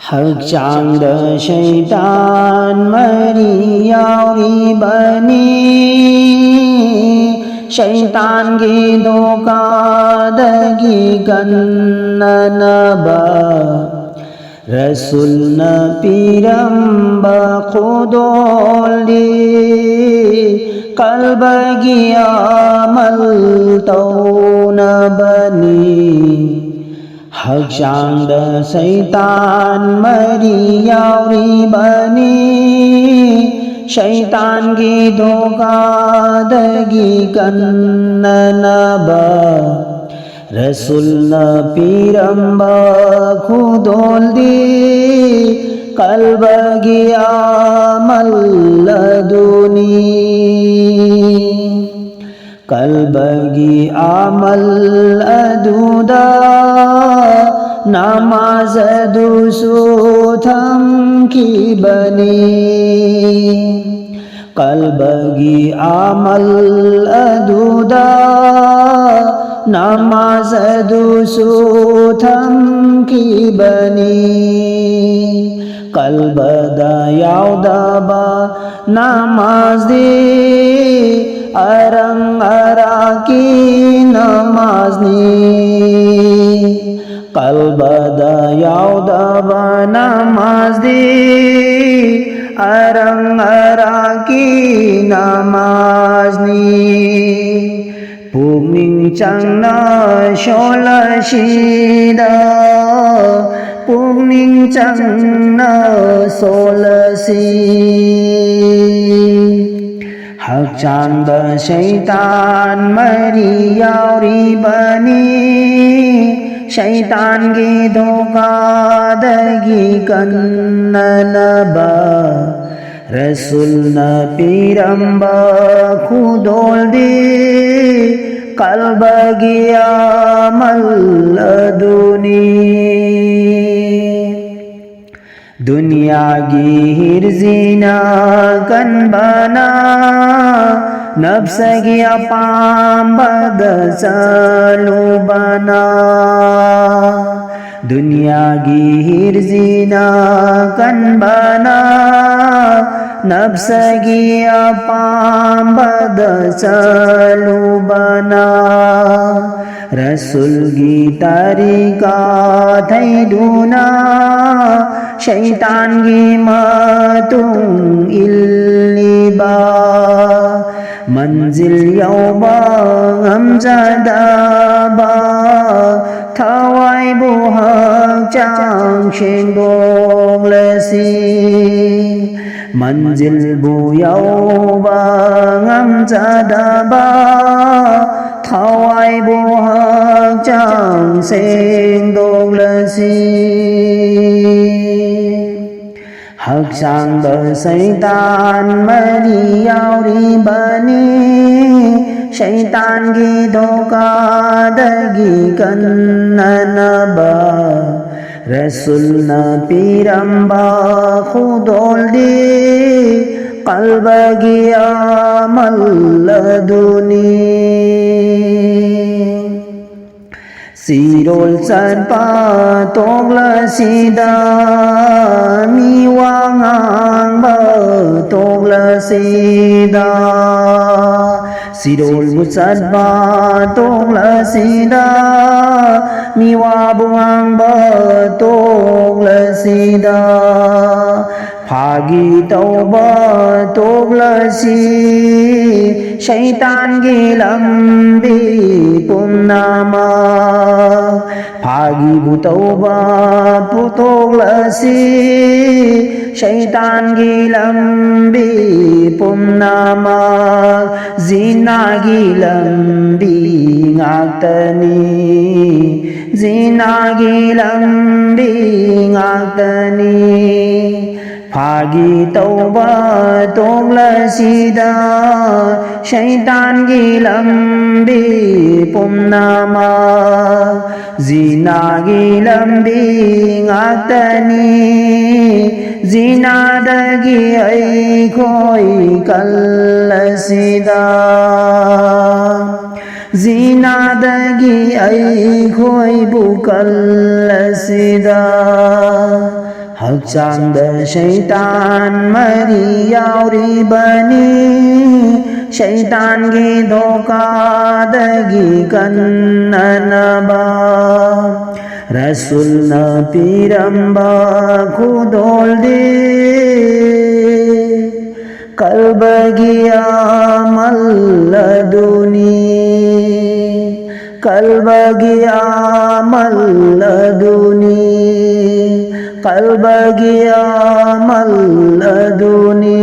ꯍꯛꯆꯥꯡꯗ ꯁꯩꯇꯥꯟ ꯃꯔꯤ ꯌꯥꯎꯔꯤꯕꯅꯤ ꯁꯩꯇꯥꯟꯒꯤ ꯙꯣꯀꯥꯗꯒꯤ ꯀꯟꯅꯅꯕ ꯔꯁꯨꯜꯅ ꯄꯤꯔꯝꯕ ꯈꯨꯗꯣꯜꯗꯤ ꯀꯜꯕꯒꯤ ꯑꯃꯜ ꯇꯧꯅꯕꯅꯤ ꯍꯛꯆꯥꯡꯗ ꯁꯩꯇꯥꯟ ಮರಿ ಯಾವ್ರಿಬನಿ ಶೈತಾನ್ಗೆ ಧೋಕಾದಗಿ ಕನ್ನನಬ ರಸೂಲ್ನ ಪಿರಂಬ ಖುದೋಲ್ದಿ ಕಲ್ಬಗಿ ಆಮಲ್ಲದುನಿ ಕಲ್ಬಗಿ ಆಮಲ್ ಅದುದ ನಮಾಜ್ ದುಸೂಥಂ ಕಿಬನಿ ಕಲ್ಬಗಿ ಆಮಲ್ ಅದುದ ನಮಾಜ್ ದುಸೂಥಂ ಕಿಬನಿ ಕಲ್ಬದ ಯಾವ್ದಬ ನಮಾಜ್ ದಿ ಅರಂಗ್ ಅರಾಕಿ ನಮಾಜ್ ನೀ ಕಲ್ಬದ ಯಾವ್ದಬ ನಮಾಜ್ ದಿ ಅರಂಗ್ ಅರಾಕಿ ನಮಾಜ್ ನೀ ಪುಕ್ನಿಂಗ್ ಚಂಗ್ನ ಶೋಲಶಿದ ಪುಕ್ನಿಂಗ್ ಚಂಗ್ನ ಸೋಲಸಿ ಹಕ್ಚಾಂದ ಶೈತಾನ್ ಮರಿ ಯಾವ್ರಿಬನಿ ಶೈತಾನ್ಗೆ ಧೋಕಾದಗಿ ಕನ್ನನಬ ರಸೂಲ್ನ ಪಿರಂಬ ಖುದೋಲ್ದಿ ಕಲ್ಬಗಿ ಆಮಲ್ಲದುನಿ दुनियागी हिर्जिना कनबना नफ्सगी अपांबद सलुबना दुनियागी हिर्जिना कनबना नफ्सगी अपांबद सलुबना रसूल की तरीका थैदुना शैतान की मतुंग इल्लिबा मंजिल यौबा हमजदाबा थवाई बुहक चांग शेंगोंग लसी मंजिल बु यौबा हमजदाबा थवाई बुहक चांग शेंगोंग लसी हक्चांद शैतान मरी याವ್ರಿಬನಿ शैतान्गे ಧೋಕಾದಗಿ ಕನ್ನನಬ ರಸೂಲ್ನ ಪಿರಂಬ ಖುದೋಲ್ದಿ ಕಲ್ಬಗಿ ಆಮಲ್ಲದುನಿ Sirol sanpa toglasida miwangang ba toglasida Sirol sanpa toglasida miwabungang ba toglasida Phagi tauba toglasi शैतान की लंबी पुन्नामा भागी बुतौबा पुतोगलसी शैतान की लंबी पुन्नामा जीना की लंबी ngakतनी जीना की लंबी ngakतनी भागी तौबा तोगलसीदा शैतान की लंबी पुन्नामा जीना की लंबी ngakतनी जीनादगी ऐखोई कल्लसीदा जीनादगी ऐखोई बुकल्लसीदा ꯍꯛꯆꯥꯡꯗ ꯁꯩꯇꯥꯟ ꯃꯔꯤ ꯌꯥꯎꯔꯤꯕꯅꯤ ꯁꯩꯇꯥꯟꯒꯤ ꯙꯣꯀꯥꯗꯒꯤ ꯀꯟꯅꯅꯕ ꯔꯁꯨꯜꯅ ꯄꯤꯔꯝꯕ ꯈꯨꯗꯣꯜꯗꯤ ꯀꯜꯕꯒꯤ ꯑꯃꯜ ꯑꯗꯨꯅꯤ ꯀꯜꯕꯒꯤ ꯑꯃꯜ ꯑꯗꯨꯅꯤ ꯀꯜꯕꯒꯤ ꯑꯃꯜ ꯑꯗꯨꯅꯤ